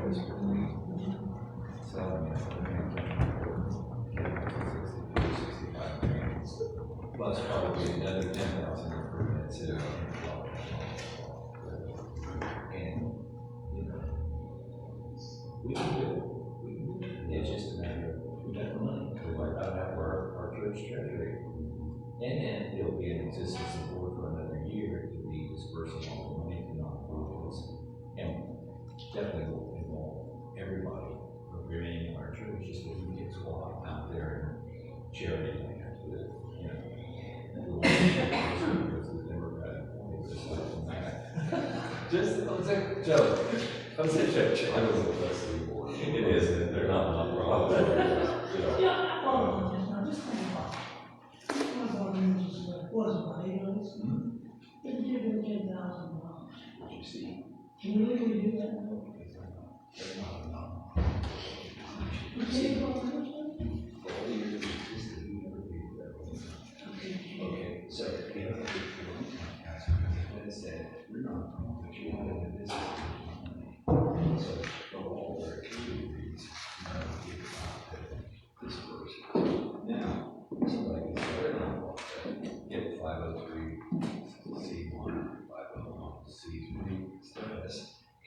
choice between selling it for 65 grand, plus probably another 10,000 improvements in and we can do it. It's just a matter of we got the money. We might not have our church treasury. And then it'll be in existence for another year to be dispersing all the money to nonprofits. And definitely will involve everybody remaining in our church, just as we get squad out there and charity land with, because the Democratic Party is like that. Just, it's a joke. It's a joke. I don't know what that's anymore. It isn't. They're not nonprofit. Yeah, just think about it. What is it, about 8 months? If you give them $10,000, What you see? can you legally do that? You can't go on Okay, so it said, we're not, but you want to do this. So, for all their reads, this person. Now, somebody can start on get 503C1, 501C3 status,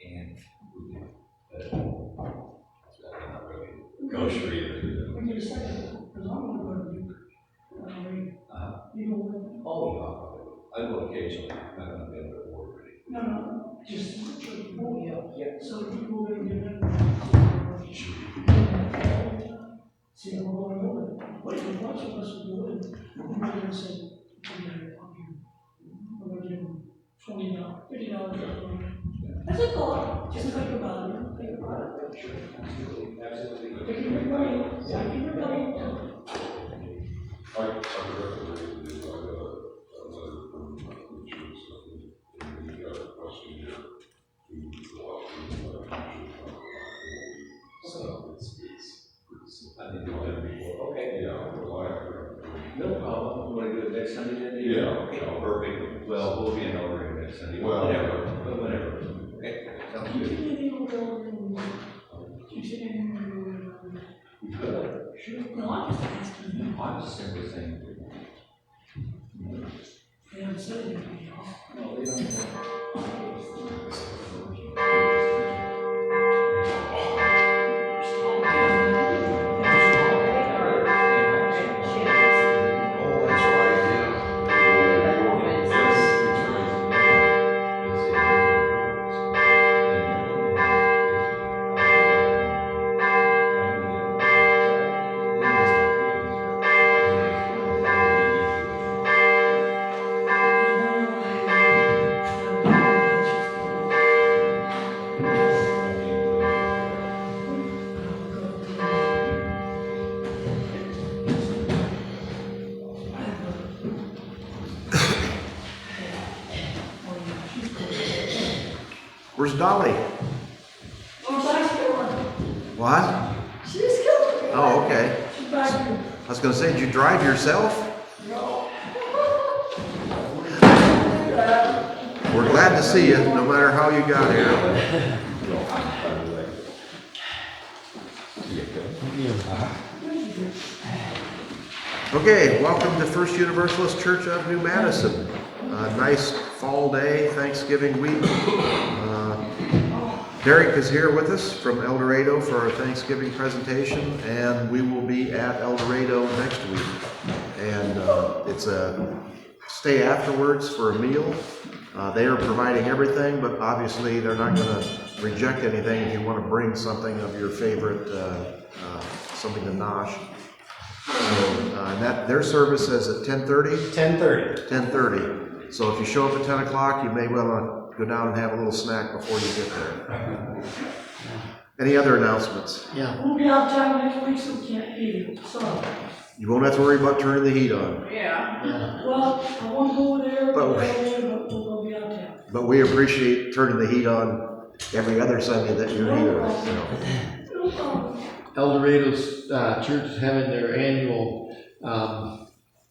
and we can, that's not really kosher either. We need a second, because I'm going to go to you. You go with me? Oh, yeah, I will occasionally. I'm not going to be able to work ready. No, just Yeah. so people will get them. See, I'm going over. What if a bunch of us would do it? I'm going to say, I'm going to give them $20, $50. That's a thought. Just think about it. Think about it. Sure, absolutely, absolutely. Take your money. Take your money. I would recommend to do a letter from the insurance company, and we got a question here to fill out the So it's pretty simple. I think you'll you'll have it before. Okay. Yeah, well, I have to. No problem. You want to do it next Sunday then? Yeah. Okay, perfect. Well, we'll be in order next Sunday. Well, whatever. Okay, sounds good. Good. Sure. No, I'm just asking. I'm just simply saying. They haven't said anything. No, they don't. Where's Dolly? What? She's killing me. Oh, okay. She's back here. I was going to say, did you drive yourself? No. We're glad to see you, no matter how you got here. Okay, welcome to First Universalist Church of New Madison. Nice fall day, Thanksgiving week. Derek is here with us from El Dorado for our Thanksgiving presentation, and we will be at El Dorado next week. And it's a stay afterwards for a meal. They are providing everything, but obviously they're not going to reject anything if you want to bring something of your favorite, something to nosh. And that their service is at 10:30? 10:30. 10:30. So if you show up at 10 o'clock, you may well go down and have a little snack before you get there. Any other announcements? Yeah. We'll be out of town next week, so we can't eat it. So, You won't have to worry about turning the heat on. yeah. Well, I won't go there, But but we'll be out of town. But we appreciate turning the heat on every other Sunday that you're here. No problem. El Dorado's church is having their annual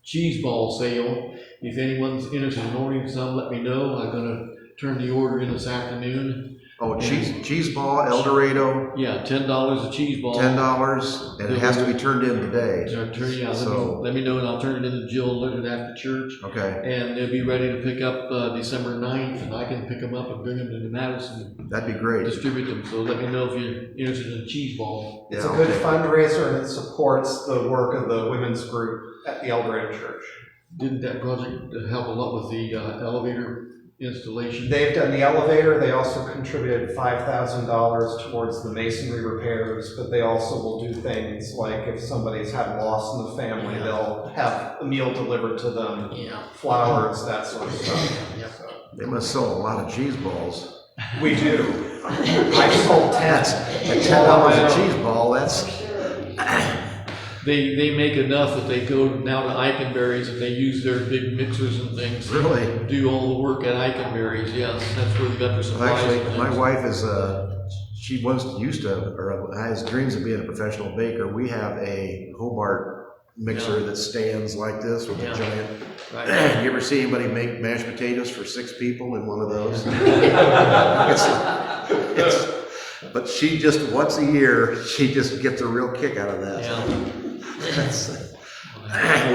cheese ball sale. If anyone's interested in ordering some, let me know. I'm going to turn the order in this afternoon. Oh, cheese ball, El Dorado, Yeah, $10 a cheese ball. $10, and it has to be turned in today. Yeah, So- let me know and I'll turn it into Jill, look at it after church. Okay, And they'll be ready to pick up December 9th, and I can pick them up and bring them to Madison that'd be and great. distribute them. So let me know if you're interested in a cheese ball. It's Yeah, a good okay. fundraiser and it supports the work of the women's group at the El Dorado Church. Didn't that project help a lot with the elevator installation? They've done the elevator. They also contributed $5,000 towards the masonry repairs, but they also will do things like if somebody's had a loss in the family, they'll have a meal delivered to them, Yeah. flowers, that sort of stuff. Yeah. So, They must sell a lot of cheese balls. we do. I sold 10. At $10 a cheese ball, that's, They make enough that they go now to Eikenberry's and they use their big mixers and things. really. Do all the work at Eikenberry's, yes, that's where they got their supplies. Actually, and my things. wife is, she used to, or has dreams of being a professional baker. We have a Hobart mixer that stands like this with a Yeah. giant. Right. You ever see anybody make mashed potatoes for 6 people in one of those? But she just, once a year, she just gets a real kick out of that. Yeah.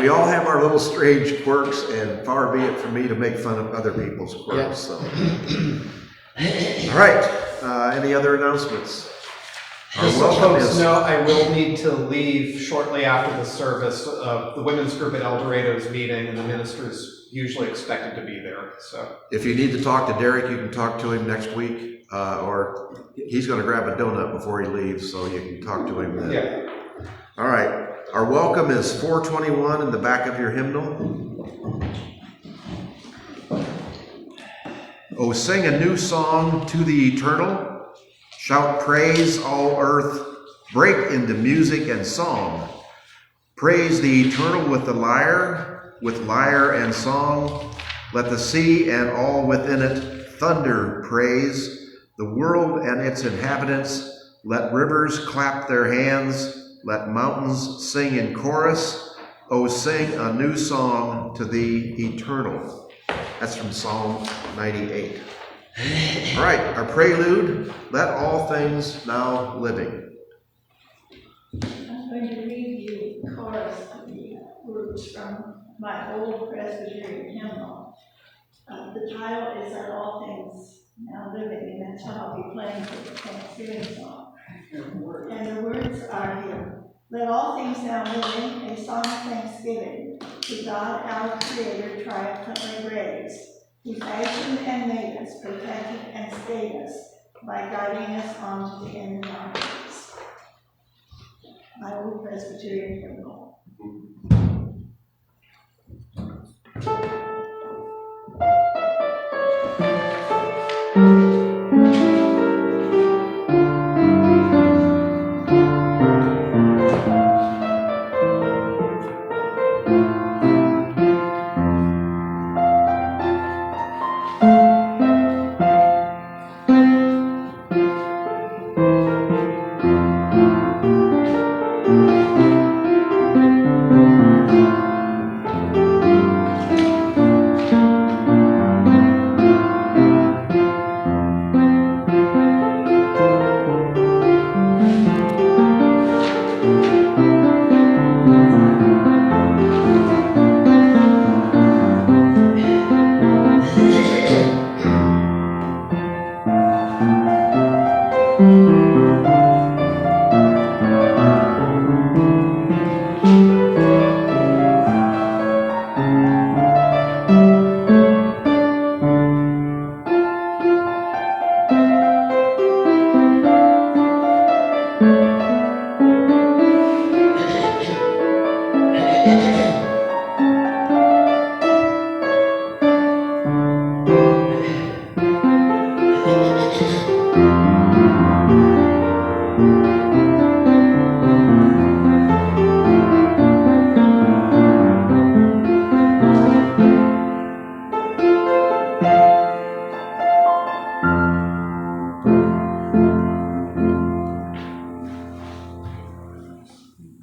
We all have our little strange quirks, and far be it from me to make fun of other people's quirks, so. All right, any other announcements? Our Just so welcome folks is, know, I will need to leave shortly after the service. The women's group at El Dorado's meeting, and the minister's usually expected to be there, so. if you need to talk to Derek, you can talk to him next week, or he's gonna grab a donut before he leaves, so you can talk to him then. Yeah. All right, our welcome is 421 in the back of your hymnal. Oh, sing a new song to the eternal. Shout praise, all earth. Break into music and song. Praise the eternal with lyre and song. Let the sea and all within it thunder praise. The world and its inhabitants, let rivers clap their hands. Let mountains sing in chorus. Oh, sing a new song to the eternal. That's from Psalm 98. All right, our prelude, let all things now living. I'm going to read you the chorus of the words from my old Presbyterian hymnal. The title is Let All Things Now Living, and that's what I'll be playing for the Thanksgiving song. And the words are here. Let all things now living, a song of thanksgiving, to God our Creator triumphantly raise, who fashioned and made us, protected and stayed us, by guiding us on to the end of our days. My old Presbyterian hymnal.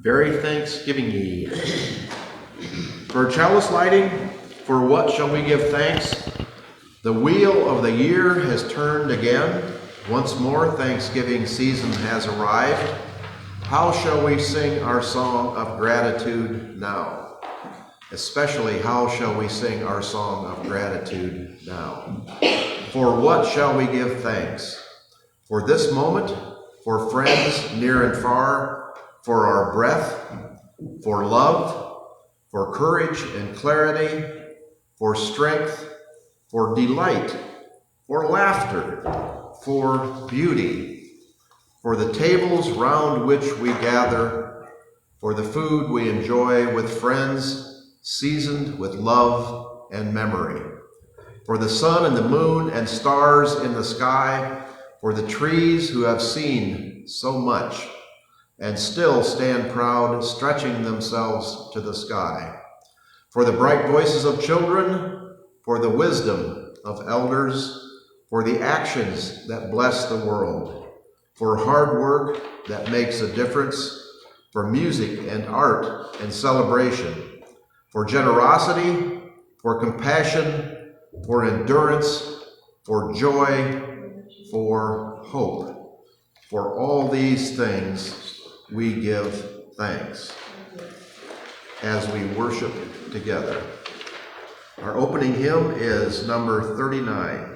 Very Thanksgiving ye. For chalice lighting, for what shall we give thanks? The wheel of the year has turned again. Once more, Thanksgiving season has arrived. How shall we sing our song of gratitude now? Especially, how shall we sing our song of gratitude now? For what shall we give thanks? For this moment, for friends near and far, for our breath, for love, for courage and clarity, for strength, for delight, for laughter, for beauty, for the tables round which we gather, for the food we enjoy with friends, seasoned with love and memory, for the sun and the moon and stars in the sky, for the trees who have seen so much and still stand proud, stretching themselves to the sky, for the bright voices of children, for the wisdom of elders, for the actions that bless the world, for hard work that makes a difference, for music and art and celebration, for generosity, for compassion, for endurance, for joy, for hope. For all these things we give thanks as we worship together. Our opening hymn is number 39.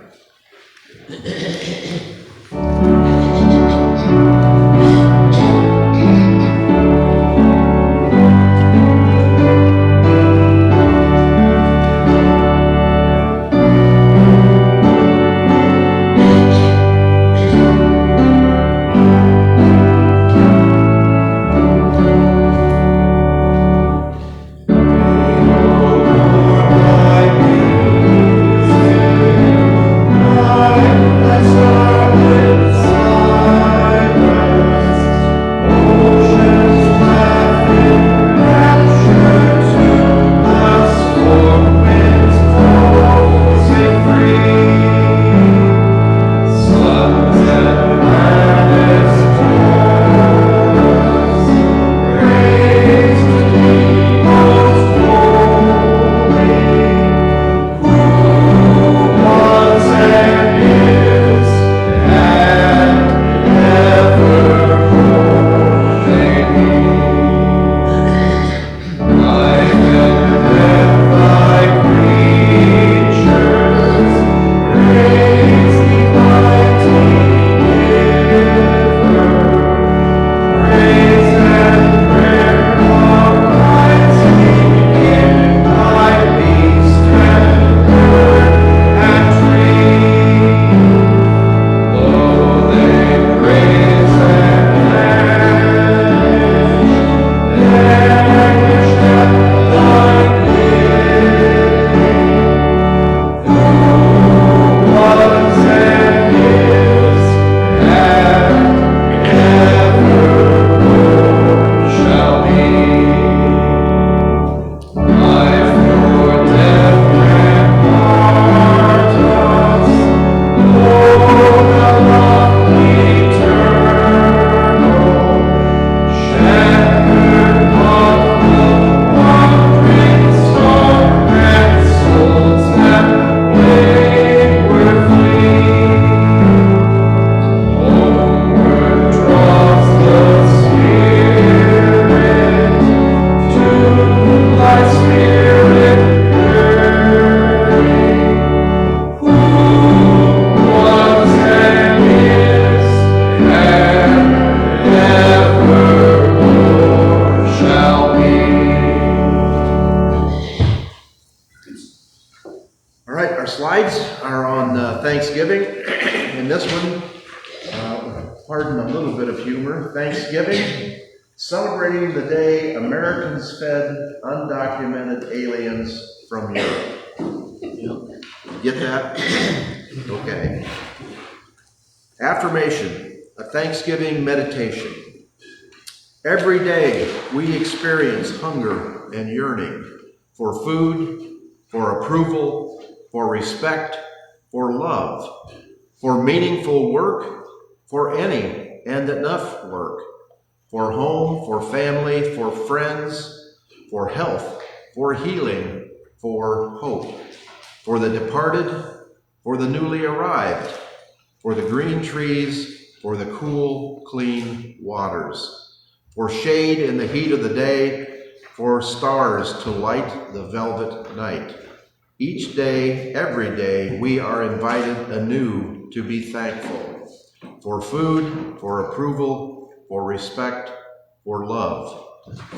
Thanksgiving. In this one, pardon a little bit of humor, Thanksgiving, celebrating the day Americans fed undocumented aliens from Europe. Get that? Okay. Affirmation, a Thanksgiving meditation. Every day we experience hunger and yearning for food, for approval, for respect, for love, for meaningful work, for any and enough work, for home, for family, for friends, for health, for healing, for hope, for the departed, for the newly arrived, for the green trees, for the cool, clean waters, for shade in the heat of the day, for stars to light the velvet night. Each day, every day, we are invited anew to be thankful for food, for approval, for respect, for love,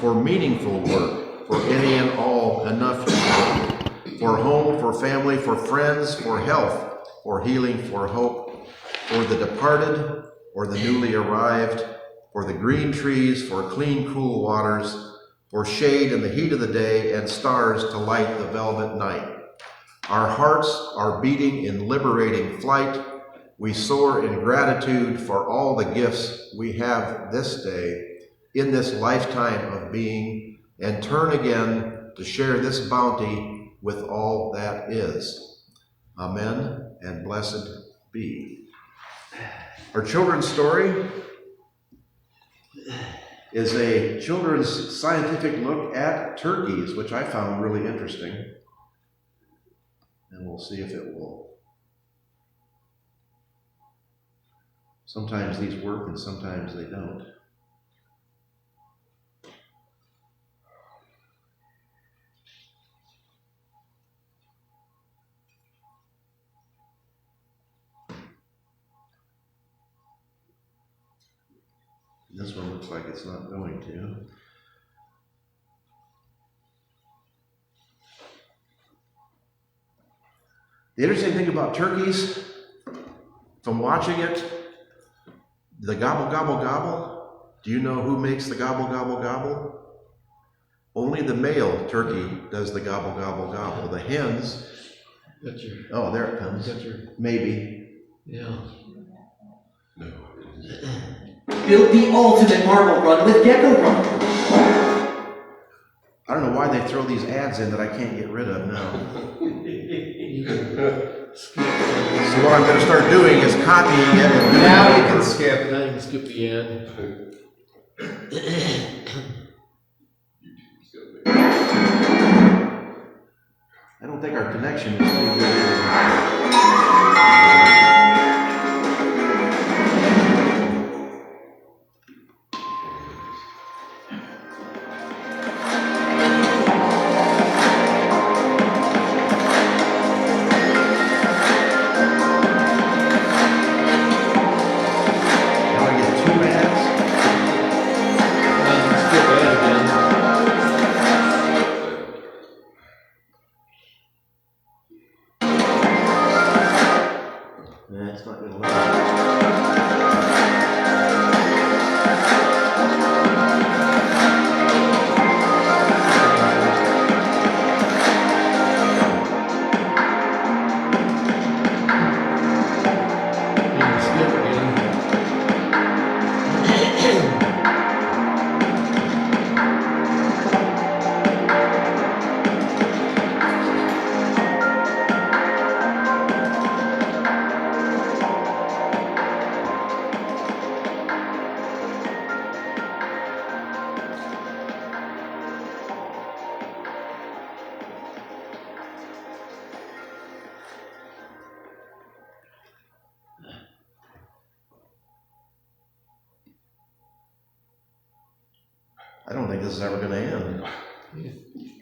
for meaningful work, for any and all enough work, for home, for family, for friends, for health, for healing, for hope, for the departed, or the newly arrived, for the green trees, for clean, cool waters, for shade in the heat of the day, and stars to light the velvet night. Our hearts are beating in liberating flight. We soar in gratitude for all the gifts we have this day, in this lifetime of being, and turn again to share this bounty with all that is. Amen, and blessed be. Our children's story is a children's scientific look at turkeys, which I found really interesting. And we'll see if it will. Sometimes these work and sometimes they don't. This one looks like it's not going to. The interesting thing about turkeys, from watching it, the gobble, gobble, gobble, do you know who makes the gobble, gobble, gobble? Only the male turkey does the gobble, gobble, gobble. The hens, oh, there it comes. Maybe. Yeah. No. Build the ultimate marble run with Gecko Run. I don't know why they throw these ads in that I can't get rid of now. So what I'm going to start doing is copying it and doing Now it you over. can skip. Now you can skip the ad. I don't think our connection is too good. Now I get 2 ads. Now you can skip ad again. That's not going to let me. You can skip again. I don't think this is ever going to end.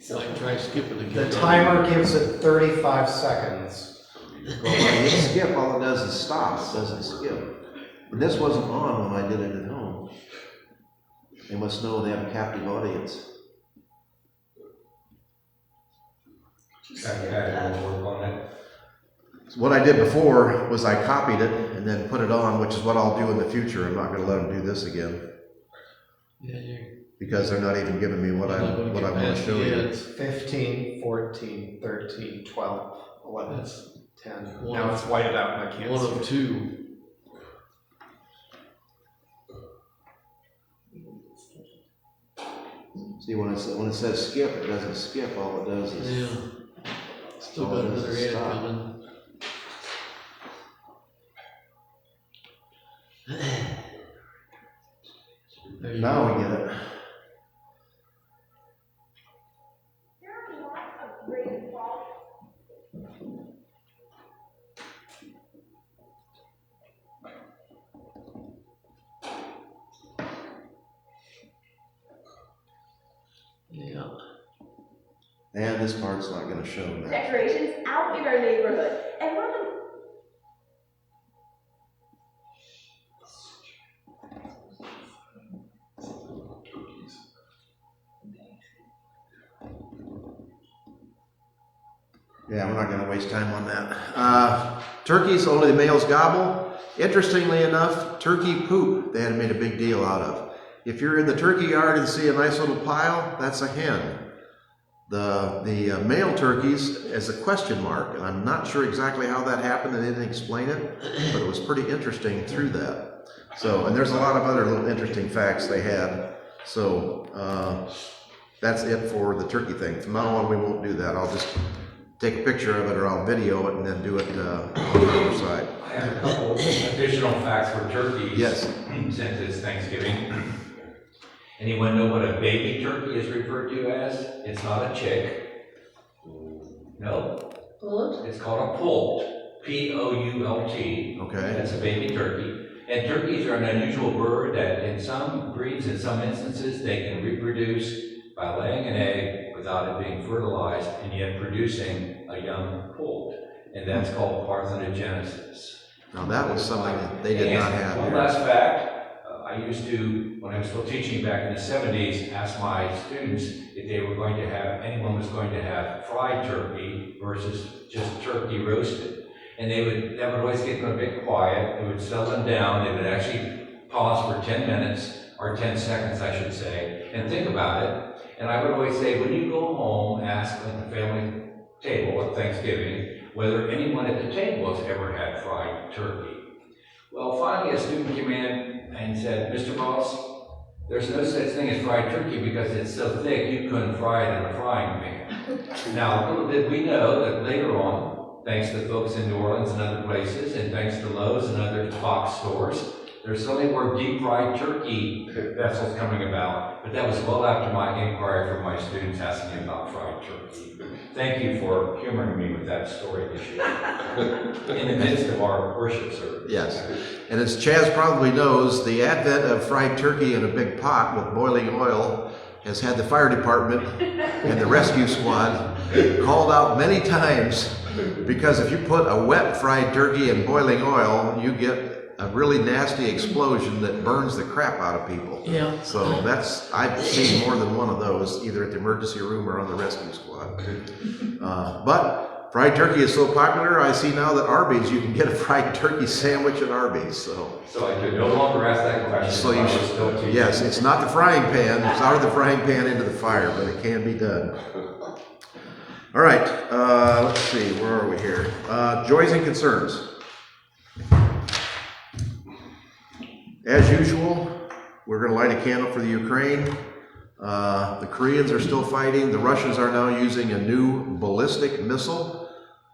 Like try skipping again. The timer gives it 35 seconds. Well, when I hit skip, all it does is stop. It doesn't skip. But this wasn't on when I did it at home. They must know they have a captive audience. Have you had any work on that? So what I did before was I copied it and then put it on, which is what I'll do in the future. I'm not going to let them do this again Yeah, you're because they're not even giving me what I not gonna want get to past show the you. ads. 15, 14, 13, 12, 11, That's 10. one Now of- it's whited out and I can't one see of it. two. See, when it says skip, it doesn't skip. All it does is Yeah. Still all got it does another is ad stop. coming. There you Now go. we get it. Yeah. And this part's not gonna show that. Decorations out in our neighborhood. And one of them. Yeah, we're not gonna waste time on that. Turkeys, only the males gobble. Interestingly enough, turkey poop, they had made a big deal out of. If you're in the turkey yard and see a nice little pile, that's a hen. The male turkeys is a question mark, and I'm not sure exactly how that happened. They didn't explain it, but it was pretty interesting through that. So, and there's a lot of other little interesting facts they had. So, that's it for the turkey thing. From now on, we won't do that. I'll just take a picture of it or I'll video it and then do it on the other side. I have a couple additional facts for turkeys. Yes. Since it's Thanksgiving. Anyone know what a baby turkey is referred to as? It's not a chick. No. It's called a poult. P-O-U-L-T. Okay. That's a baby turkey. And turkeys are an unusual bird that in some breeds, in some instances, they can reproduce by laying an egg without it being fertilized and yet producing a young poult. And that's called parthenogenesis. Now that was something that they did not have One here. last fact, I used to, when I was still teaching back in the 70s, ask my students if they were going to have, anyone was going to have fried turkey versus just turkey roasted. And that would always get them a bit quiet. It would settle them down. They would actually pause for 10 minutes, or 10 seconds, I should say, and think about it. And I would always say, when you go home, ask at the family table at Thanksgiving whether anyone at the table has ever had fried turkey. Well, finally a student came in and said, Mr. Ross, there's no such thing as fried turkey because it's so thick you couldn't fry it in a frying pan. Now, little did we know that later on, thanks to folks in New Orleans and other places, and thanks to Lowe's and other box stores, there's suddenly more deep fried turkey vessels coming about, but that was well after my inquiry from my students asking about fried turkey. Thank you for humoring me with that story this year in the midst of our worship service. Yes, and as Chaz probably knows, the advent of fried turkey in a big pot with boiling oil has had the fire department and the rescue squad called out many times, because if you put a wet fried turkey in boiling oil, you get a really nasty explosion that burns the crap out of people. Yeah. So I've seen more than one of those, either at the emergency room or on the rescue squad. But fried turkey is so popular, I see now that Arby's, you can get a fried turkey sandwich at Arby's, so. So I could no longer ask that question. So you I was should, still teaching. yes, it's not the frying pan, it's out of the frying pan into the fire, but it can be done. All right, let's see, where are we here? Joys and concerns. As usual, we're going to light a candle for the Ukraine. The Koreans are still fighting. The Russians are now using a new ballistic missile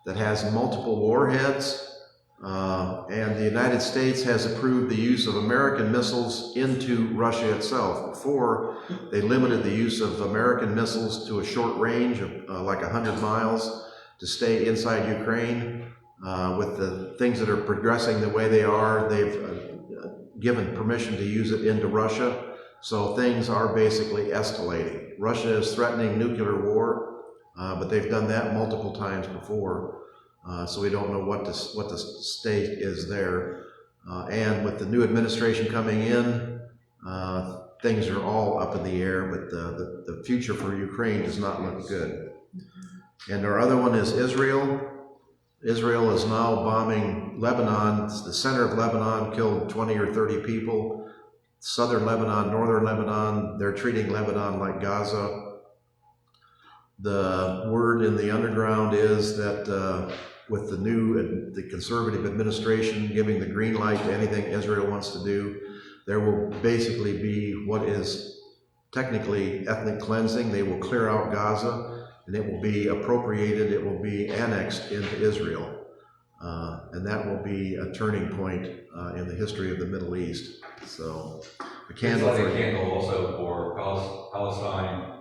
that has multiple warheads. And the United States has approved the use of American missiles into Russia itself. Before, they limited the use of American missiles to a short range of like 100 miles to stay inside Ukraine. With the things that are progressing the way they are, they've given permission to use it into Russia. So things are basically escalating. Russia is threatening nuclear war, but they've done that multiple times before. So we don't know what the state is there. And with the new administration coming in, things are all up in the air, but the future for Ukraine does not look good. And our other one is Israel. Israel is now bombing Lebanon. The center of Lebanon killed 20 or 30 people. Southern Lebanon, northern Lebanon, they're treating Lebanon like Gaza. The word in the underground is that with the conservative administration giving the green light to anything Israel wants to do, there will basically be what is technically ethnic cleansing. They will clear out Gaza, and it will be appropriated, it will be annexed into Israel. And that will be a turning point in the history of the Middle East. So, a candle it's for like a candle also for Palestine,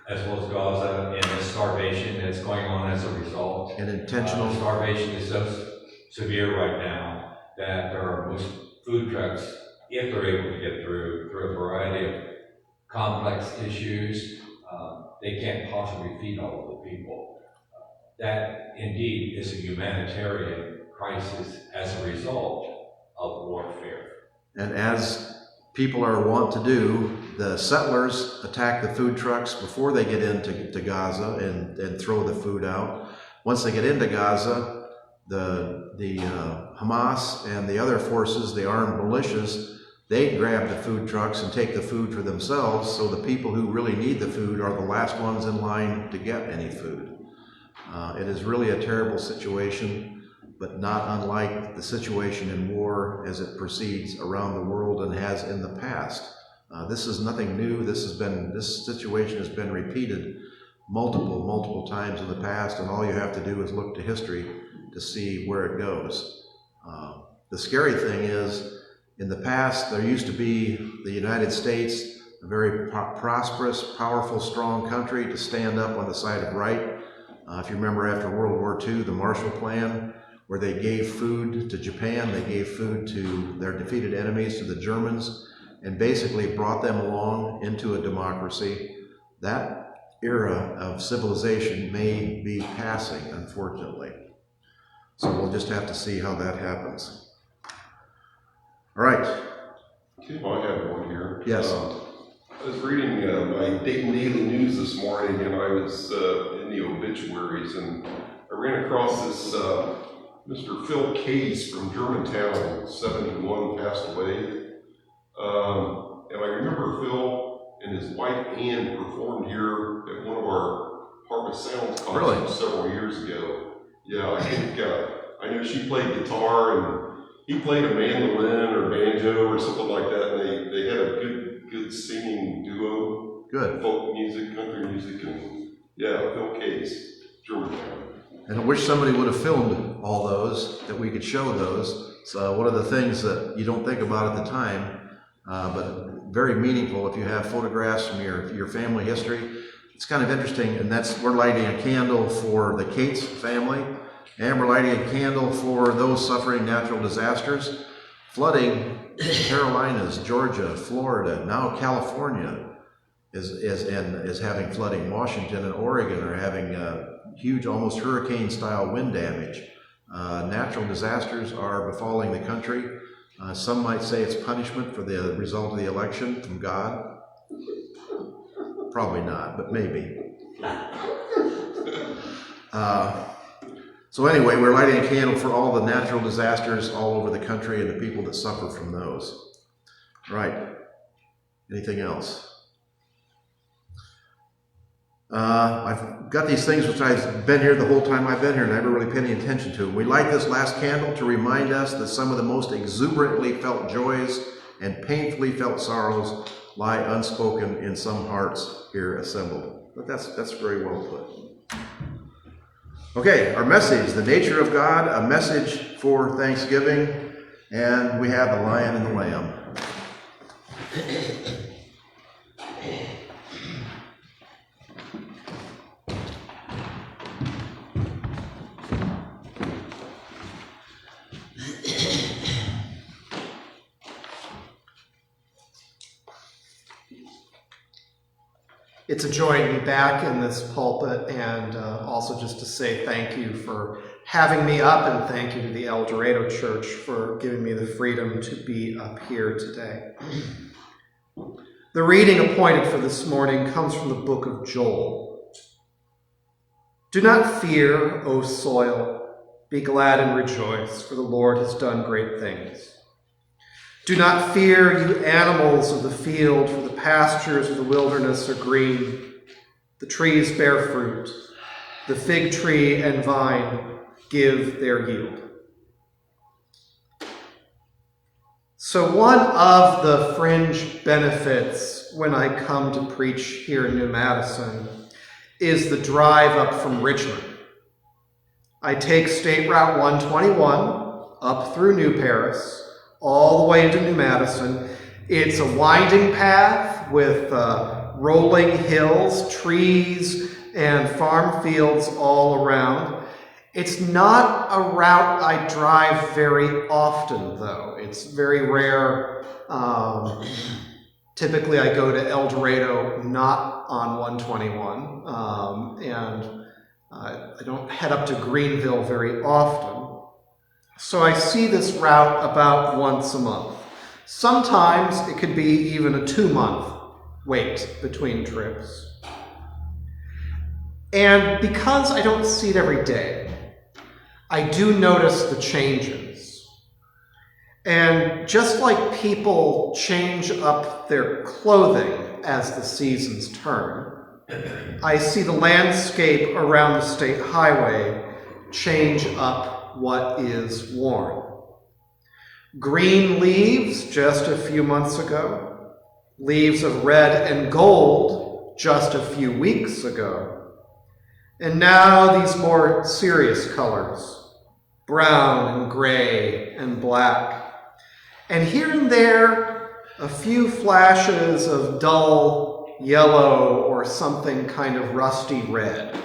as well as Gaza, and the starvation that's going on as a result. an intentional. Starvation is so severe right now that there are most food trucks, if they're able to get through a variety of complex issues, they can't possibly feed all of the people. That indeed is a humanitarian crisis as a result of warfare. And as people are wont to do, the settlers attack the food trucks before they get into Gaza and throw the food out. Once they get into Gaza, the Hamas and the other forces, the armed militias, they grab the food trucks and take the food for themselves, so the people who really need the food are the last ones in line to get any food. It is really a terrible situation, but not unlike the situation in war as it proceeds around the world and has in the past. This is nothing new. This situation has been repeated multiple times in the past, and all you have to do is look to history to see where it goes. The scary thing is, in the past, there used to be the United States, a very prosperous, powerful, strong country to stand up on the side of right. If you remember after World War II, the Marshall Plan, where they gave food to Japan, they gave food to their defeated enemies, to the Germans, and basically brought them along into a democracy. That era of civilization may be passing, unfortunately. So we'll just have to see how that happens. All right. Tim, I have one here. Yes. I was reading my Dayton Daily News this morning, and I was in the obituaries, and I ran across this Mr. Phil Case from Germantown, 71, passed away. And I remember Phil and his wife Ann performed here at one of our Harvest Sounds concerts several years ago. Yeah, I think I know she played guitar and he played a mandolin or banjo or something like that, and they had a good singing duo. Good. Folk music, country music, and yeah, Phil Case, Germantown. And I wish somebody would have filmed all those, that we could show those. So one of the things that you don't think about at the time, but very meaningful if you have photographs from your family history. It's kind of interesting, and we're lighting a candle for the Cates family, and we're lighting a candle for those suffering natural disasters. Flooding in Carolinas, Georgia, Florida, now California is having flooding. Washington and Oregon are having huge, almost hurricane-style wind damage. Natural disasters are befalling the country. Some might say it's punishment for the result of the election from God. Probably not, but maybe. So anyway, we're lighting a candle for all the natural disasters all over the country and the people that suffer from those. Right. Anything else? I've got these things which I've been here the whole time I've been here and I never really paid any attention to. We light this last candle to remind us that some of the most exuberantly felt joys and painfully felt sorrows lie unspoken in some hearts here assembled. But that's very well put. Okay, our message, the nature of God, a message for Thanksgiving, and we have the Lion and the Lamb. It's a joy to be back in this pulpit, and also just to say thank you for having me up, and thank you to the El Dorado Church for giving me the freedom to be up here today. The reading appointed for this morning comes from the book of Joel. Do not fear, O soil, be glad and rejoice, for the Lord has done great things. Do not fear, you animals of the field, for the pastures of the wilderness are green. The trees bear fruit. The fig tree and vine give their yield. So one of the fringe benefits when I come to preach here in New Madison is the drive up from Richmond. I take State Route 121 up through New Paris, all the way into New Madison. It's a winding path with rolling hills, trees, and farm fields all around. It's not a route I drive very often, though. It's very rare Typically, I go to El Dorado not on 121, and I don't head up to Greenville very often. So I see this route about once a month. Sometimes it could be even a 2-month wait between trips. And because I don't see it every day, I do notice the changes. And just like people change up their clothing as the seasons turn, I see the landscape around the state highway change up what is worn. Green leaves just a few months ago, leaves of red and gold just a few weeks ago, and now these more serious colors, brown and gray and black. And here and there, a few flashes of dull yellow or something kind of rusty red.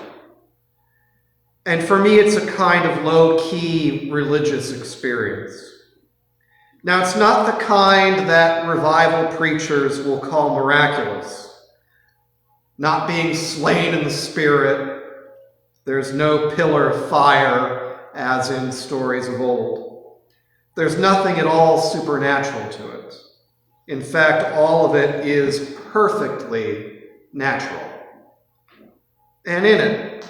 And for me, it's a kind of low-key religious experience. Now, it's not the kind that revival preachers will call miraculous. Not being slain in the Spirit, there's no pillar of fire as in stories of old. There's nothing at all supernatural to it. In fact, all of it is perfectly natural. And in it,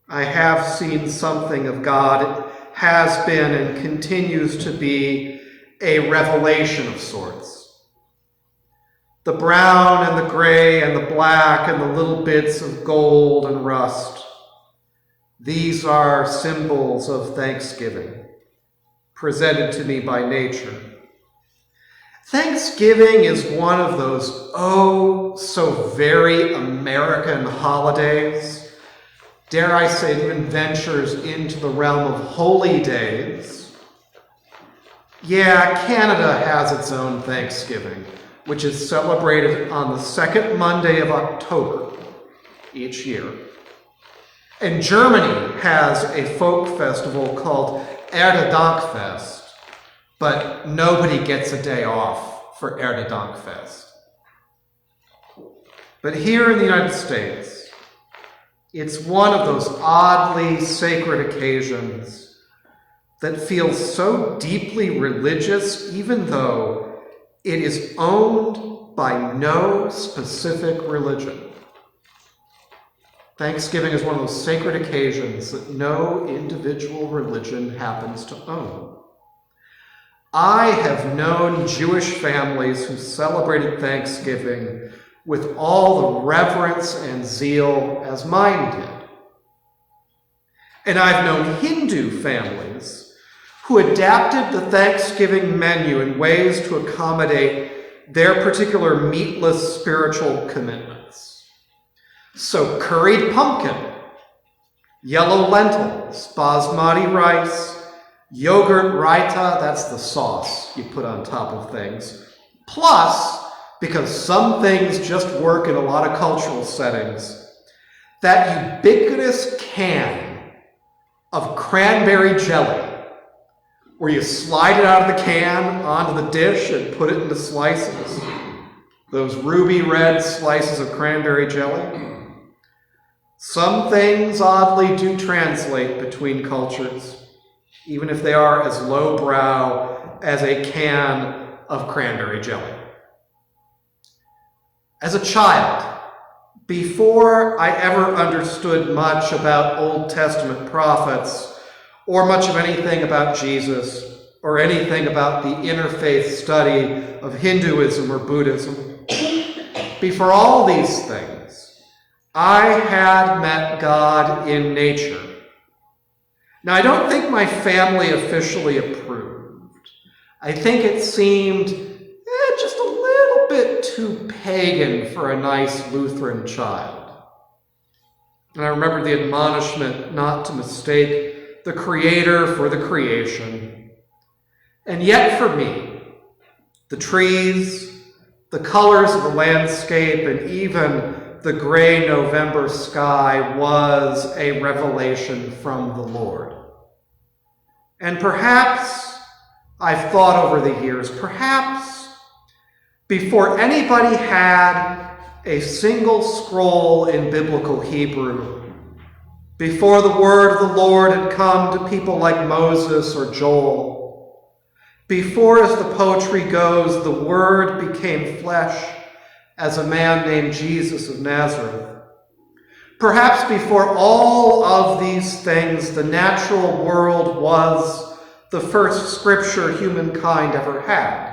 I have seen something of God. It has been and continues to be a revelation of sorts. The brown and the gray and the black and the little bits of gold and rust, these are symbols of thanksgiving, presented to me by nature. Thanksgiving is one of those oh so very American holidays. Dare I say, it even ventures into the realm of holy days. Yeah, Canada has its own Thanksgiving, which is celebrated on the second Monday of October each year. And Germany has a folk festival called Erntedankfest, but nobody gets a day off for Erntedankfest. But here in the United States, it's one of those oddly sacred occasions that feels so deeply religious, even though it is owned by no specific religion. Thanksgiving is one of those sacred occasions that no individual religion happens to own. I have known Jewish families who celebrated Thanksgiving with all the reverence and zeal as mine did. And I've known Hindu families who adapted the Thanksgiving menu in ways to accommodate their particular meatless spiritual commitments. So curried pumpkin, yellow lentils, basmati rice, yogurt raita, that's the sauce you put on top of things. Plus, because some things just work in a lot of cultural settings, that ubiquitous can of cranberry jelly, where you slide it out of the can onto the dish and put it into slices. Those ruby red slices of cranberry jelly. Some things oddly do translate between cultures, even if they are as lowbrow as a can of cranberry jelly. As a child, before I ever understood much about Old Testament prophets, or much of anything about Jesus, or anything about the interfaith study of Hinduism or Buddhism, before all these things, I had met God in nature. Now, I don't think my family officially approved. I think it seemed just a little bit too pagan for a nice Lutheran child. And I remember the admonishment not to mistake the Creator for the creation. And yet for me, the trees, the colors of the landscape, and even the gray November sky was a revelation from the Lord. And perhaps, I've thought over the years, perhaps before anybody had a single scroll in biblical Hebrew, before the word of the Lord had come to people like Moses or Joel, before, as the poetry goes, the word became flesh as a man named Jesus of Nazareth. Perhaps before all of these things, the natural world was the first scripture humankind ever had.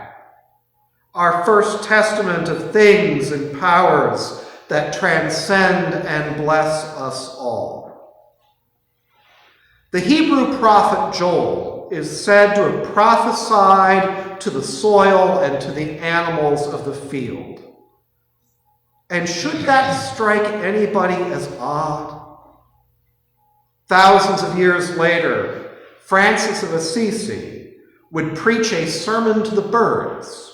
Our first testament of things and powers that transcend and bless us all. The Hebrew prophet Joel is said to have prophesied to the soil and to the animals of the field. And should that strike anybody as odd? Thousands of years later, Francis of Assisi would preach a sermon to the birds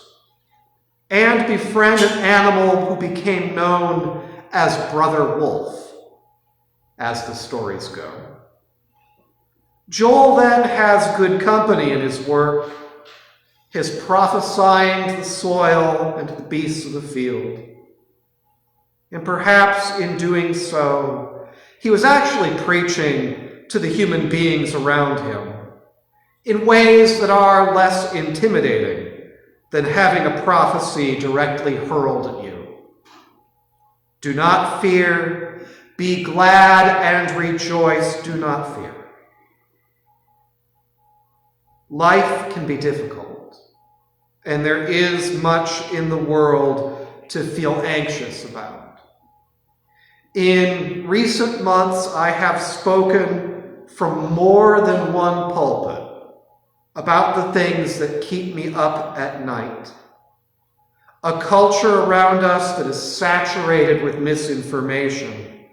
and befriend an animal who became known as Brother Wolf, as the stories go. Joel then has good company in his work, his prophesying to the soil and to the beasts of the field. And perhaps in doing so, he was actually preaching to the human beings around him in ways that are less intimidating than having a prophecy directly hurled at you. Do not fear, be glad and rejoice, do not fear. Life can be difficult, and there is much in the world to feel anxious about. In recent months, I have spoken from more than one pulpit about the things that keep me up at night. A culture around us that is saturated with misinformation,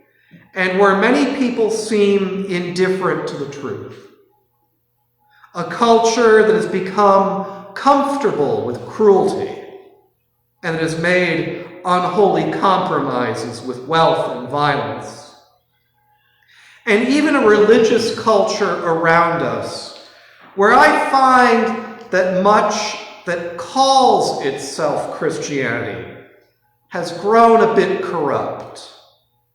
and where many people seem indifferent to the truth. A culture that has become comfortable with cruelty, and that has made unholy compromises with wealth and violence. And even a religious culture around us, where I find that much that calls itself Christianity has grown a bit corrupt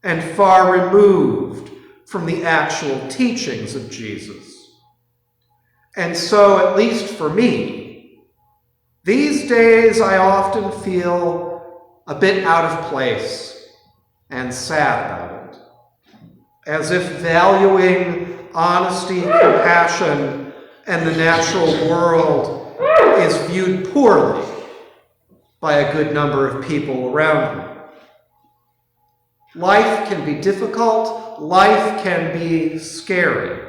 and far removed from the actual teachings of Jesus. And so, at least for me, these days I often feel a bit out of place and sad about it, as if valuing honesty, compassion, and the natural world is viewed poorly by a good number of people around me. Life can be difficult, life can be scary.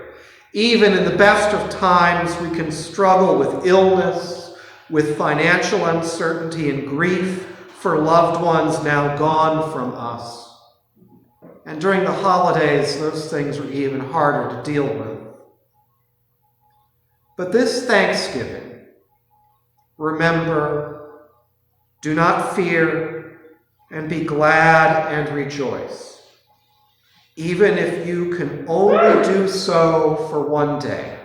Even in the best of times, we can struggle with illness, with financial uncertainty and grief for loved ones now gone from us. And during the holidays, those things are even harder to deal with. But this Thanksgiving, remember, do not fear, and be glad and rejoice, even if you can only do so for one day.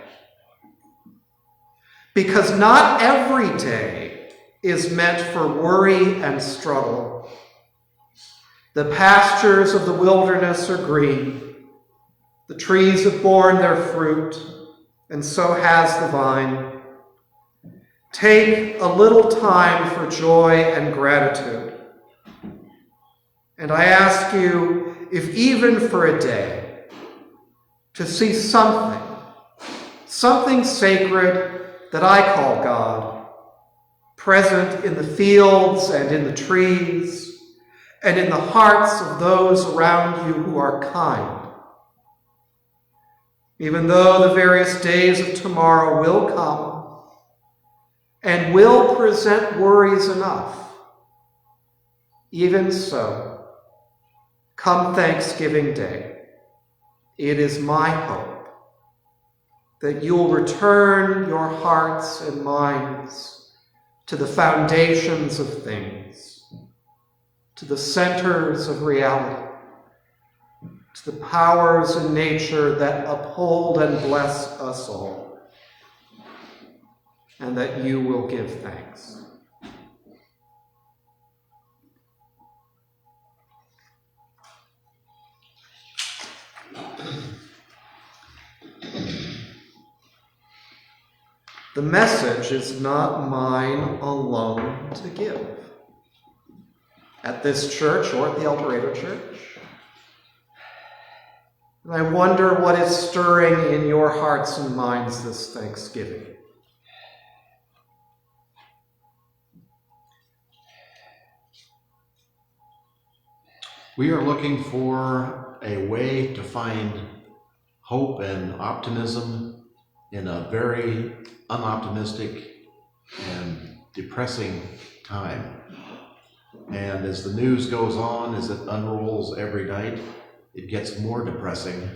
Because not every day is meant for worry and struggle. The pastures of the wilderness are green. The trees have borne their fruit, and so has the vine. Take a little time for joy and gratitude. And I ask you, if even for a day, to see something sacred that I call God, present in the fields and in the trees, and in the hearts of those around you who are kind. Even though the various days of tomorrow will come and will present worries enough, even so, come Thanksgiving Day, it is my hope that you'll return your hearts and minds to the foundations of things, to the centers of reality, to the powers in nature that uphold and bless us all, and that you will give thanks. The message is not mine alone to give. At this church or at the El Dorado Church. And I wonder what is stirring in your hearts and minds this Thanksgiving. We are looking for a way to find hope and optimism in a very unoptimistic and depressing time. And as the news goes on, as it unrolls every night, it gets more depressing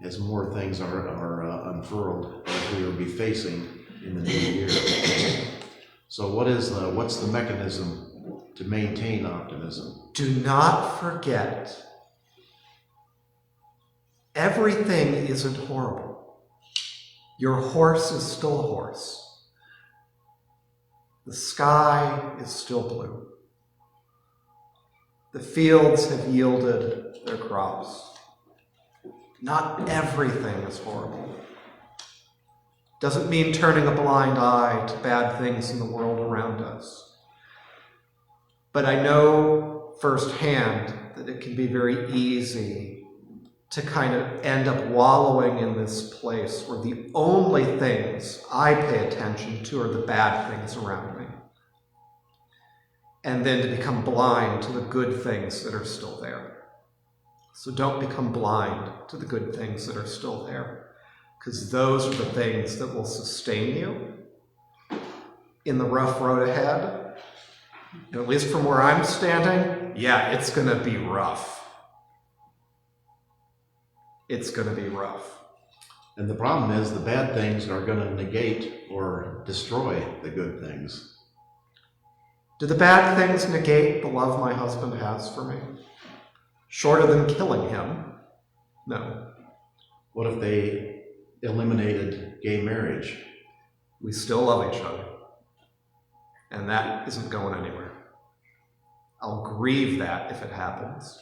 as more things are unfurled as we will be facing in the new year. So what's the mechanism to maintain optimism? Do not forget, everything isn't horrible. Your horse is still a horse. The sky is still blue. The fields have yielded their crops. Not everything is horrible. Doesn't mean turning a blind eye to bad things in the world around us. But I know firsthand that it can be very easy to kind of end up wallowing in this place where the only things I pay attention to are the bad things around me. And then to become blind to the good things that are still there. So don't become blind to the good things that are still there, because those are the things that will sustain you in the rough road ahead. And at least from where I'm standing, yeah, it's going to be rough. It's going to be rough. And the problem is the bad things are going to negate or destroy the good things. Do the bad things negate the love my husband has for me? Shorter than killing him? No. What if they eliminated gay marriage? We still love each other. And that isn't going anywhere. I'll grieve that if it happens.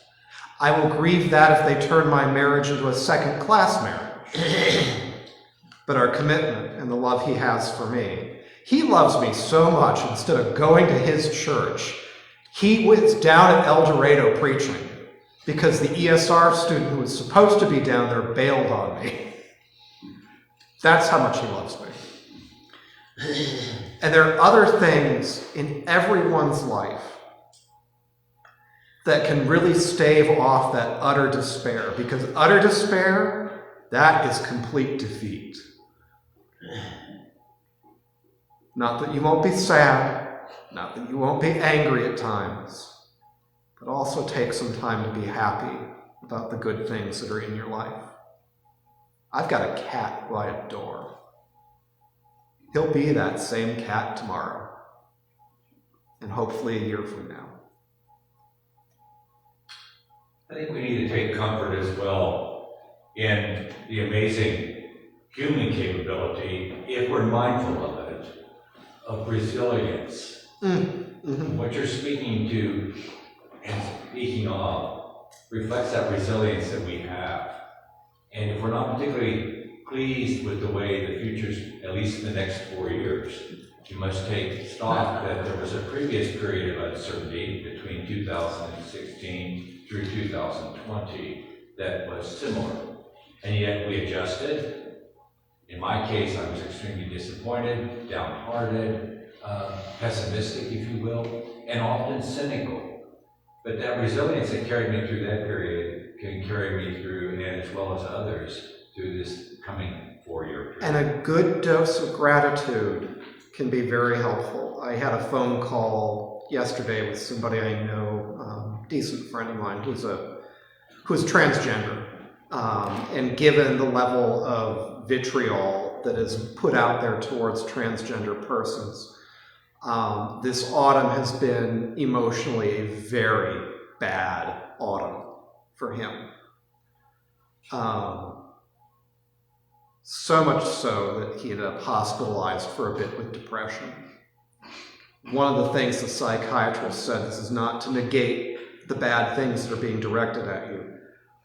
I will grieve that if they turn my marriage into a second-class marriage. But our commitment and the love he has for me, he loves me so much, instead of going to his church, he was down at El Dorado preaching because the ESR student who was supposed to be down there bailed on me. That's how much he loves me. And there are other things in everyone's life that can really stave off that utter despair, because utter despair, that is complete defeat. Not that you won't be sad, not that you won't be angry at times, but also take some time to be happy about the good things that are in your life. I've got a cat who I adore. He'll be that same cat tomorrow, and hopefully a year from now. I think we need to take comfort as well in the amazing human capability, if we're mindful of it, of resilience. Mm-hmm. What you're speaking to and speaking of reflects that resilience that we have. And if we're not particularly pleased with the way the future's, at least in the next 4 years, you must take stock that there was a previous period of uncertainty between 2016 through 2020 that was similar. And yet we adjusted. In my case, I was extremely disappointed, downhearted, pessimistic, if you will, and often cynical. But that resilience that carried me through that period can carry me through, and as well as others, through this coming 4-year period. And a good dose of gratitude can be very helpful. I had a phone call yesterday with somebody I know, decent friend of mine, who's transgender. And given the level of vitriol that is put out there towards transgender persons, this autumn has been emotionally a very bad autumn for him. So much so that he ended up hospitalized for a bit with depression. One of the things the psychiatrist said is not to negate the bad things that are being directed at you,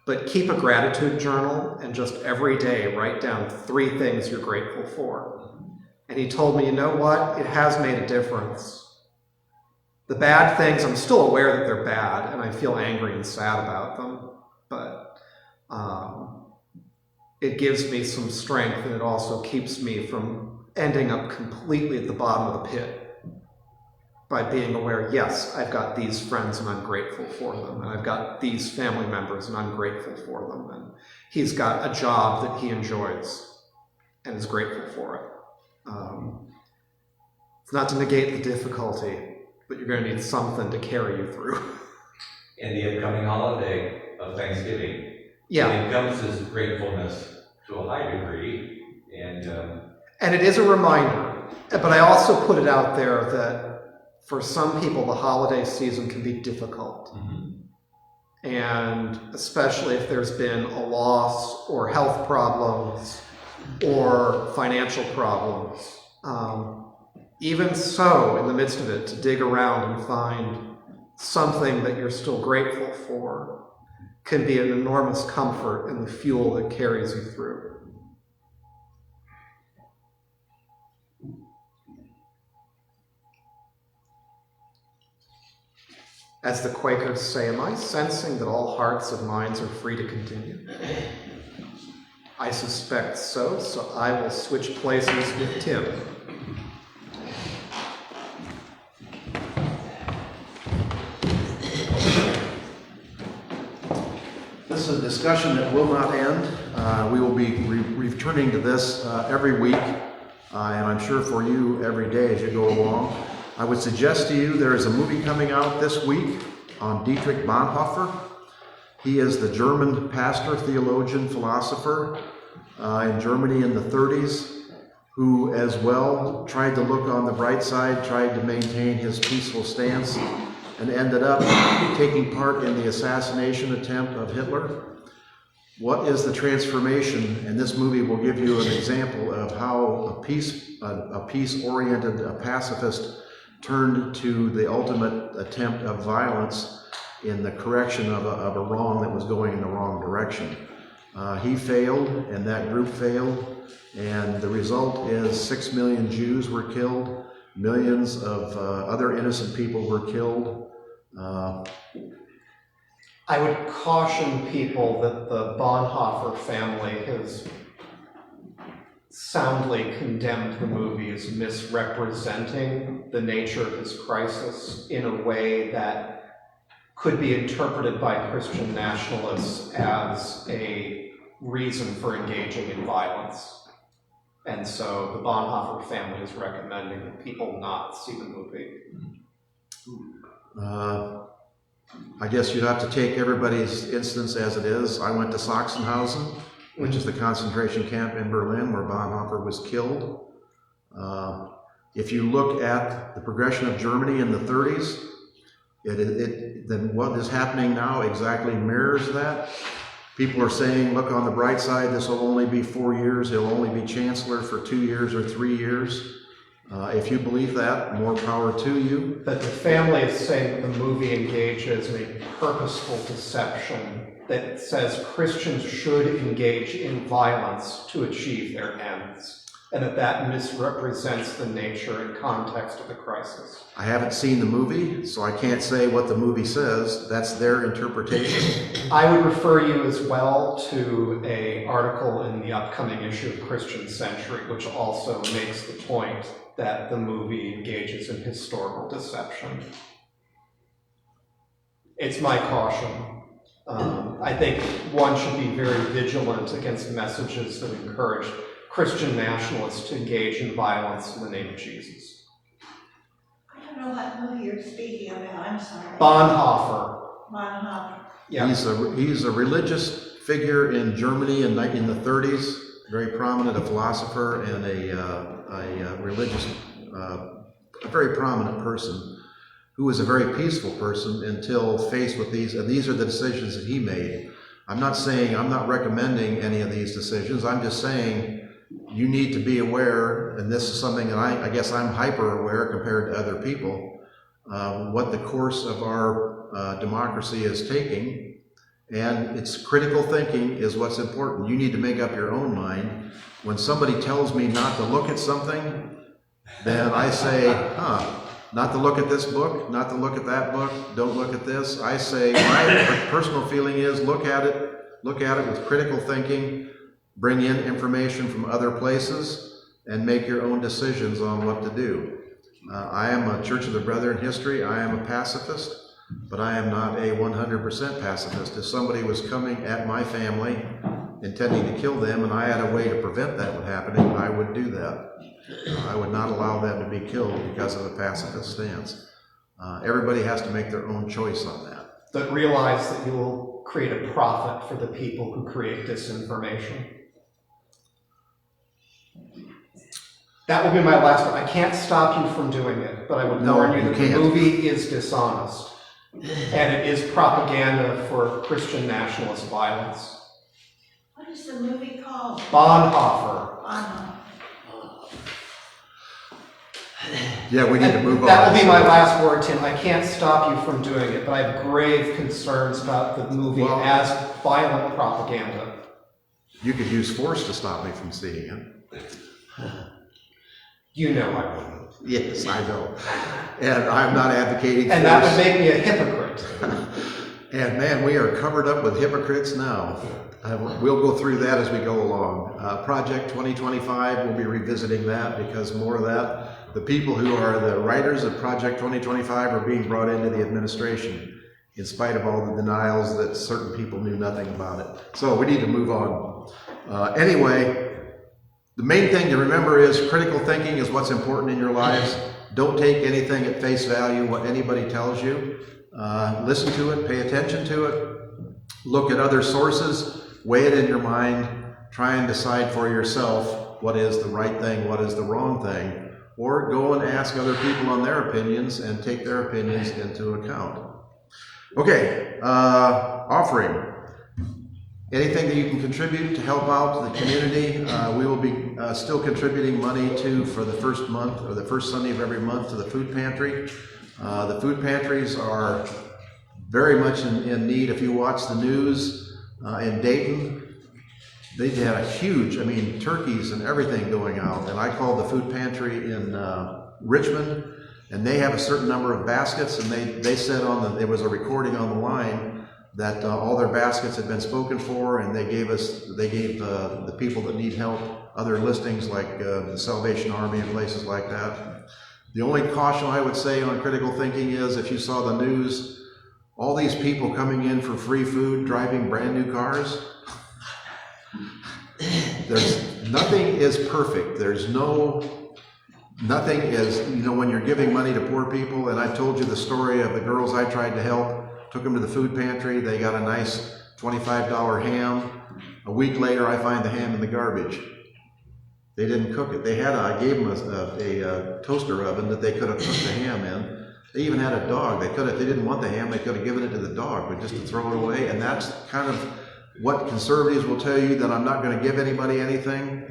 but keep a gratitude journal and just every day write down 3 things you're grateful for. And he told me, you know what? It has made a difference. The bad things, I'm still aware that they're bad, and I feel angry and sad about them, but it gives me some strength, and it also keeps me from ending up completely at the bottom of the pit by being aware, yes, I've got these friends and I'm grateful for them, and I've got these family members and I'm grateful for them, and he's got a job that he enjoys and is grateful for it. It's not to negate the difficulty, but you're going to need something to carry you through. And the upcoming holiday of Thanksgiving. Yeah. It encompasses gratefulness to a high degree, and it is a reminder, but I also put it out there that for some people the holiday season can be difficult. And especially if there's been a loss or health problems or financial problems. Even so, in the midst of it, to dig around and find something that you're still grateful for can be an enormous comfort and the fuel that carries you through. As the Quakers say, am I sensing that all hearts and minds are free to continue? I suspect so I will switch places with Tim. This is a discussion that will not end. We will be returning to this every week, and I'm sure for you every day as you go along. I would suggest to you there is a movie coming out this week on Dietrich Bonhoeffer. He is the German pastor, theologian, philosopher in Germany in the 30s, who as well tried to look on the bright side, tried to maintain his peaceful stance, and ended up taking part in the assassination attempt of Hitler. What is the transformation? And this movie will give you an example of how a peace-oriented pacifist turned to the ultimate attempt of violence in the correction of a wrong that was going in the wrong direction. He failed, and that group failed, and the result is 6 million Jews were killed, millions of other innocent people were killed. I would caution people that the Bonhoeffer family has soundly condemned the movie as misrepresenting the nature of his crisis in a way that could be interpreted by Christian nationalists as a reason for engaging in violence. And so the Bonhoeffer family is recommending that people not see the movie. I guess you'd have to take everybody's instance as it is. I went to Sachsenhausen, which is the concentration camp in Berlin where Bonhoeffer was killed. If you look at the progression of Germany in the 30s, then what is happening now exactly mirrors that. People are saying, look on the bright side, this will only be 4 years, he'll only be chancellor for 2 years or 3 years. If you believe that, more power to you. But the family is saying that the movie engages in a purposeful deception that says Christians should engage in violence to achieve their ends, and that misrepresents the nature and context of the crisis. I haven't seen the movie, so I can't say what the movie says. That's their interpretation. I would refer you as well to an article in the upcoming issue of Christian Century, which also makes the point that the movie engages in historical deception. It's my caution. I think one should be very vigilant against messages that encourage Christian nationalists to engage in violence in the name of Jesus. I don't know what movie you're speaking about, I'm sorry. Bonhoeffer. Yeah. He's a religious figure in Germany in the 30s, very prominent, a philosopher and a religious, a very prominent person who was a very peaceful person until faced with these, and these are the decisions that he made. I'm not recommending any of these decisions. I'm just saying you need to be aware, and this is something that I guess I'm hyper aware compared to other people, what the course of our democracy is taking, and it's critical thinking is what's important. You need to make up your own mind. When somebody tells me not to look at something, then I say, not to look at this book, not to look at that book, don't look at this. I say, my personal feeling is look at it with critical thinking, bring in information from other places, and make your own decisions on what to do. I am a Church of the Brethren history. I am a pacifist, but I am not a 100% pacifist. If somebody was coming at my family intending to kill them and I had a way to prevent that from happening, I would do that. I would not allow them to be killed because of a pacifist stance. Everybody has to make their own choice on that. But realize that you will create a profit for the people who create disinformation. That will be my last one. I can't stop you from doing it, but I would warn you that the movie is dishonest. And it is propaganda for Christian nationalist violence. What is the movie called? Bonhoeffer. Bonhoeffer. Yeah, we need to move on. That will be my last word, Tim. I can't stop you from doing it, but I have grave concerns about the movie as violent propaganda. You could use force to stop me from seeing it. You know I wouldn't. Yes, I know. And I'm not advocating and that would make me a hypocrite. And man, we are covered up with hypocrites now. We'll go through that as we go along. Project 2025, we'll be revisiting that because more of that. The people who are the writers of Project 2025 are being brought into the administration in spite of all the denials that certain people knew nothing about it. So we need to move on. Anyway, the main thing to remember is critical thinking is what's important in your lives. Don't take anything at face value, what anybody tells you. Listen to it, pay attention to it, look at other sources, weigh it in your mind, try and decide for yourself what is the right thing, what is the wrong thing, or go and ask other people on their opinions and take their opinions into account. Okay, offering. Anything that you can contribute to help out the community, we will be still contributing money for the first month or the first Sunday of every month to the food pantry. The food pantries are very much in need. If you watch the news in Dayton, they had a huge, turkeys and everything going out. And I called the food pantry in Richmond, and they have a certain number of baskets, and they said there was a recording on the line that all their baskets had been spoken for, and they gave the people that need help other listings like the Salvation Army and places like that. The only caution I would say on critical thinking is if you saw the news, all these people coming in for free food, driving brand new cars. Nothing is perfect. Nothing is, when you're giving money to poor people, and I told you the story of the girls I tried to help, took them to the food pantry, they got a nice $25 ham. A week later, I find the ham in the garbage. They didn't cook it. I gave them a toaster oven that they could have cooked the ham in. They even had a dog. If they didn't want the ham, they could have given it to the dog, but just to throw it away. And that's kind of what conservatives will tell you, that I'm not going to give anybody anything.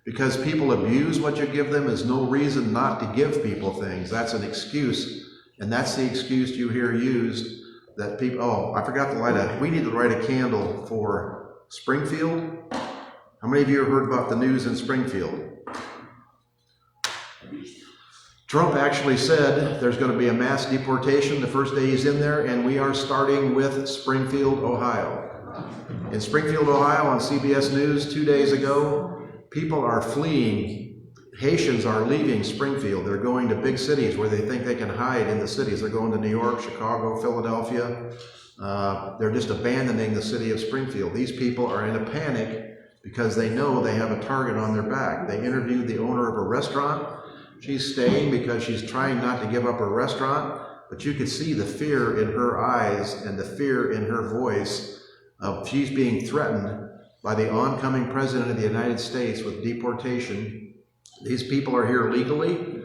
Because people abuse what you give them is no reason not to give people things. That's an excuse. And that's the excuse you hear used. That people, I forgot to we need to light a candle for Springfield. How many of you have heard about the news in Springfield? Trump actually said there's going to be a mass deportation the first day he's in there, and we are starting with Springfield, Ohio. In Springfield, Ohio, on CBS News 2 days ago, people are fleeing. Haitians are leaving Springfield. They're going to big cities where they think they can hide in the cities. They're going to New York, Chicago, Philadelphia. They're just abandoning the city of Springfield. These people are in a panic because they know they have a target on their back. They interviewed the owner of a restaurant. She's staying because she's trying not to give up her restaurant, but you could see the fear in her eyes and the fear in her voice of she's being threatened by the oncoming president of the United States with deportation. These people are here legally,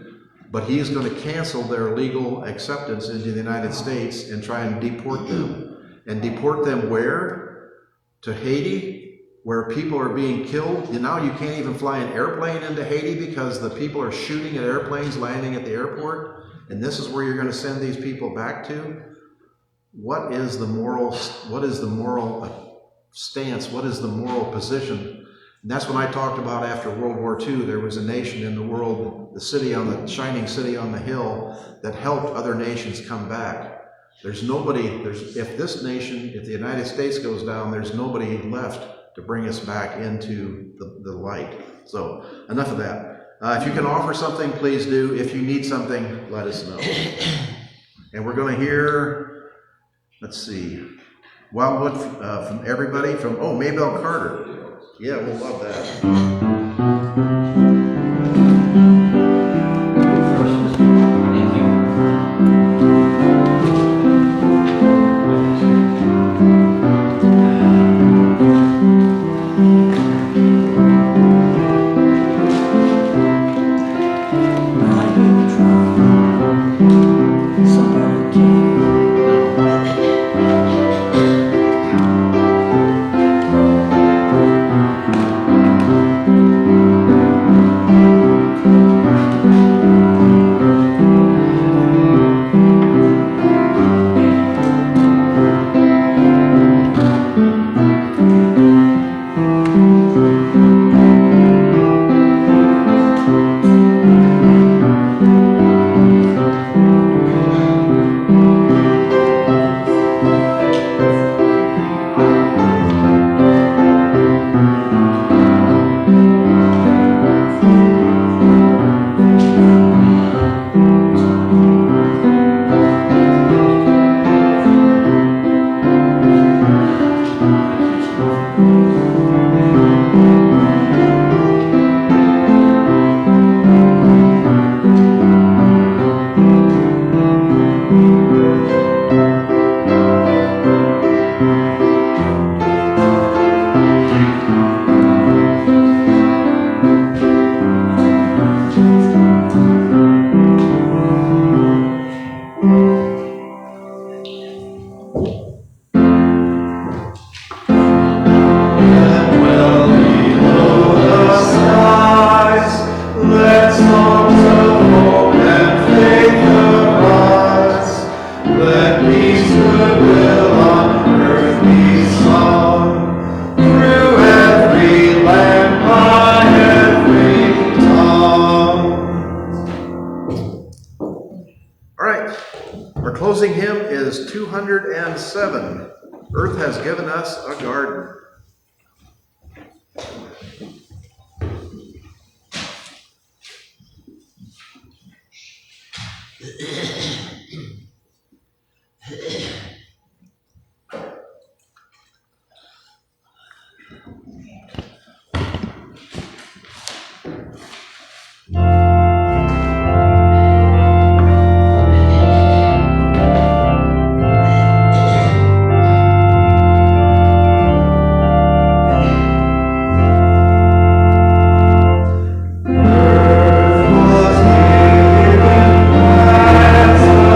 but he is going to cancel their legal acceptance into the United States and try and deport them. And deport them where? To Haiti, where people are being killed. Now you can't even fly an airplane into Haiti because the people are shooting at airplanes landing at the airport. And this is where you're going to send these people back to? What is the moral stance? What is the moral position And that's when I talked about after World War II, there was a nation in the world, the shining city on the hill, that helped other nations come back. There's nobody, if the United States goes down, there's nobody left to bring us back into the light. So enough of that. If you can offer something, please do. If you need something, let us know. And we're going to hear, let's see, Wildwood from everybody, from, Maybelle Carter. Yeah, we'll love that. Closing hymn is 207. Earth has given us a garden. Earth was given as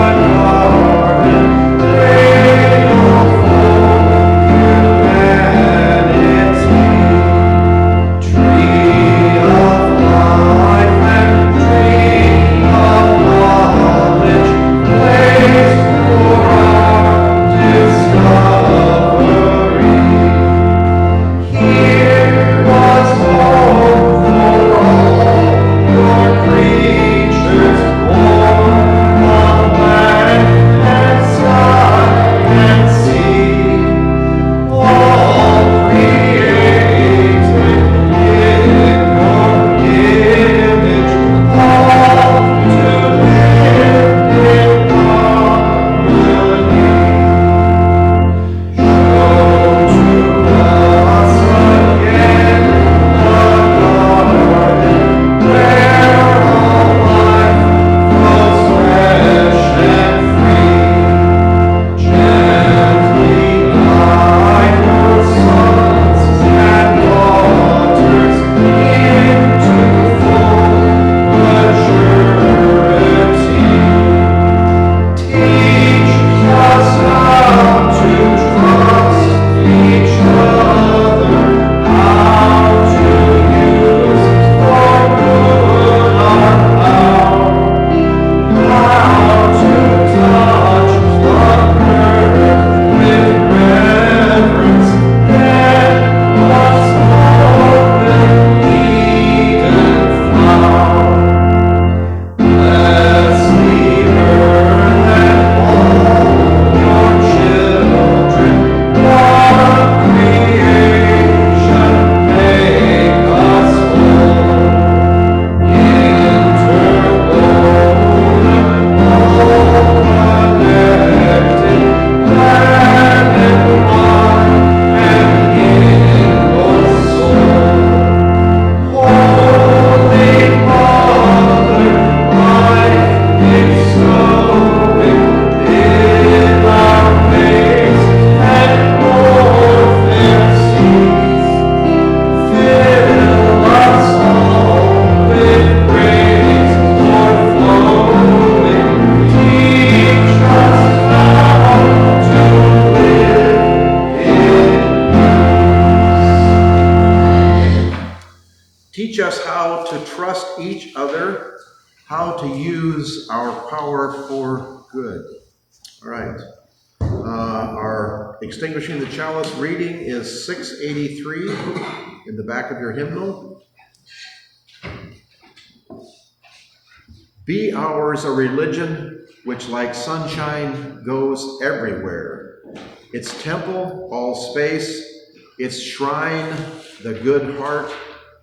use our power for good. All right. Our extinguishing the chalice reading is 683 in the back of your hymnal. Be ours a religion which like sunshine goes everywhere. Its temple, all space, its shrine, the good heart,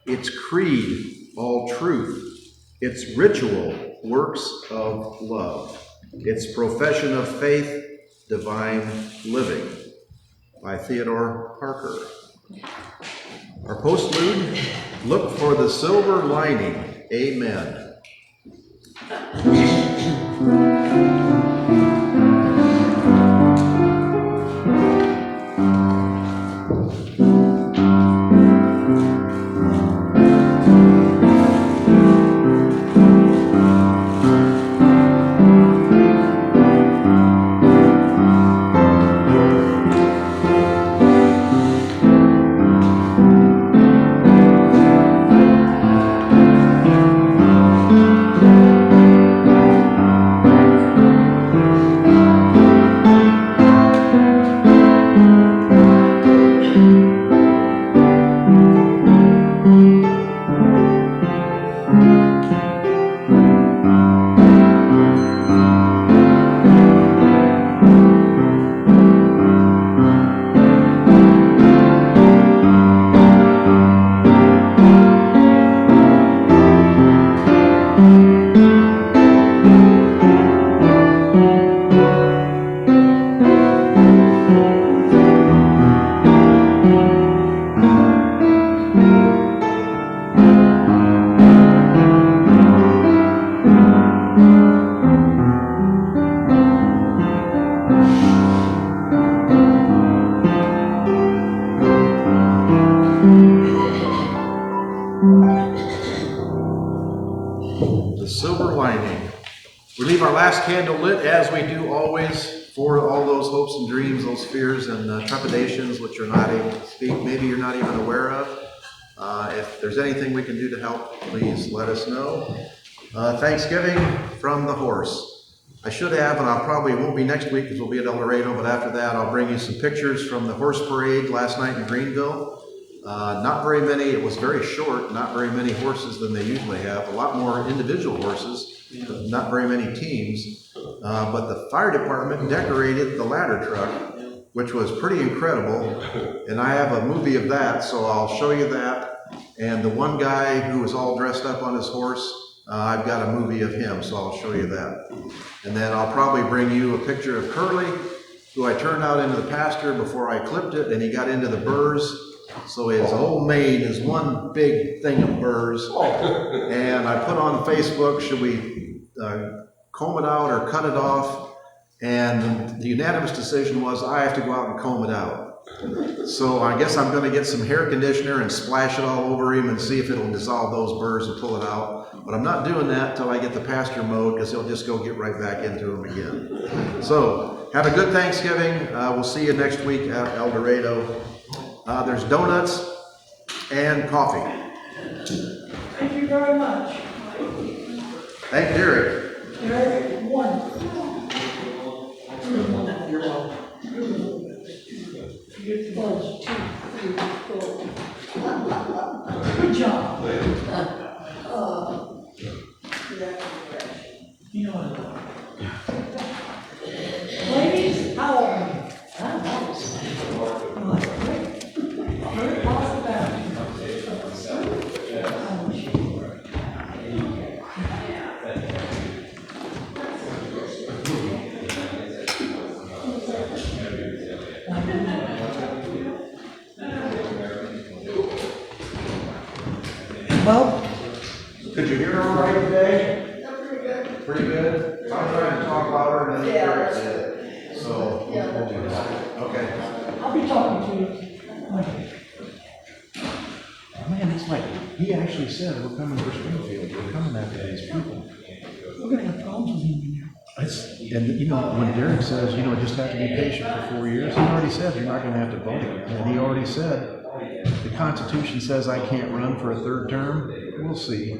its creed, all truth, its ritual, works of love, its profession of faith, divine living, by Theodore Parker. Our postlude, look for the silver lining. Amen. The silver lining. We leave our last candle lit as we do always for all those hopes and dreams, those fears and trepidations which you're not able to speak, maybe you're not even aware of. If there's anything we can do to help, please let us know. Thanksgiving from the horse. I should have, and I'll probably, it won't be next week because we'll be at El Dorado, but after that I'll bring you some pictures from the horse parade last night in Greenville. Not very many, it was very short, not very many horses than they usually have, a lot more individual horses, not very many teams. But the fire department decorated the ladder truck, which was pretty incredible. And I have a movie of that, so I'll show you that. And the one guy who was all dressed up on his horse, I've got a movie of him, so I'll show you that. And then I'll probably bring you a picture of Curly, who I turned out into the pasture before I clipped it, and he got into the burrs. So his whole mane is one big thing of burrs. And I put on Facebook, should we comb it out or cut it off? And the unanimous decision was I have to go out and comb it out. So I guess I'm going to get some hair conditioner and splash it all over him and see if it'll dissolve those burrs and pull it out. But I'm not doing that till I get the pasture mowed because he'll just go get right back into them again. So have a good Thanksgiving. We'll see you next week at El Dorado. There's donuts and coffee. Thank you very much. Thank you, Derek. Derek, one. You're welcome. Good buzz, 2, 3, 4. Good job. You know what? Ladies, how are you? I'm nice. Very positive attitude. Well, Could you hear all right today? Pretty good. Pretty good? I'm trying to talk louder than Derek did. So, we'll do that. Okay. I'll be talking to you. Man, it's like, he actually said, we're coming for Springfield, we're coming after these people. We're gonna have problems with him here. And you know, when Derek says, you know, just have to be patient for 4 years, he already said you're not gonna have to vote. And he already said, the Constitution says I can't run for a third term. We'll see.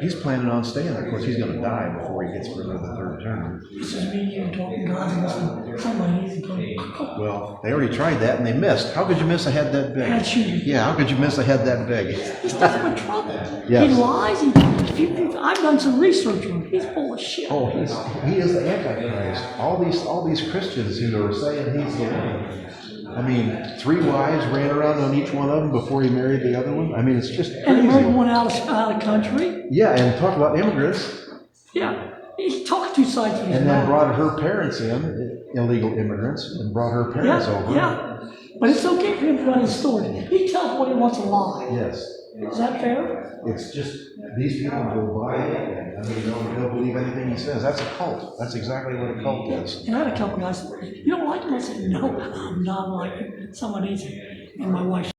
He's planning on staying there. Of course, he's gonna die before he gets for another third term. This is me, you talking God's listening. Somebody needs to come. Well, they already tried that and they missed. How could you miss a head that big? That's you. Yeah, how could you miss a head that big? He's nothing but trouble. Yes. He lies. I've done some research on him. He's full of shit. Oh, he is the Antichrist. All these Christians who are saying he's the one. I mean, 3 wives ran around on each one of them before he married the other one. I mean, it's just crazy. And he married one out of country. Yeah, and talk about immigrants. Yeah, he talked 2 sides of his And then mouth. brought her parents in, illegal immigrants, and brought her parents over. Yeah, but it's okay for him to run his story. He tells what he wants to lie. Yes. Is that fair? It's just, these people go by it, and I mean, they'll believe anything he says. That's a cult. That's exactly what a cult is. And I had a couple guys, you don't like him? I said, no, I'm not like him. Someone needs it. And my wife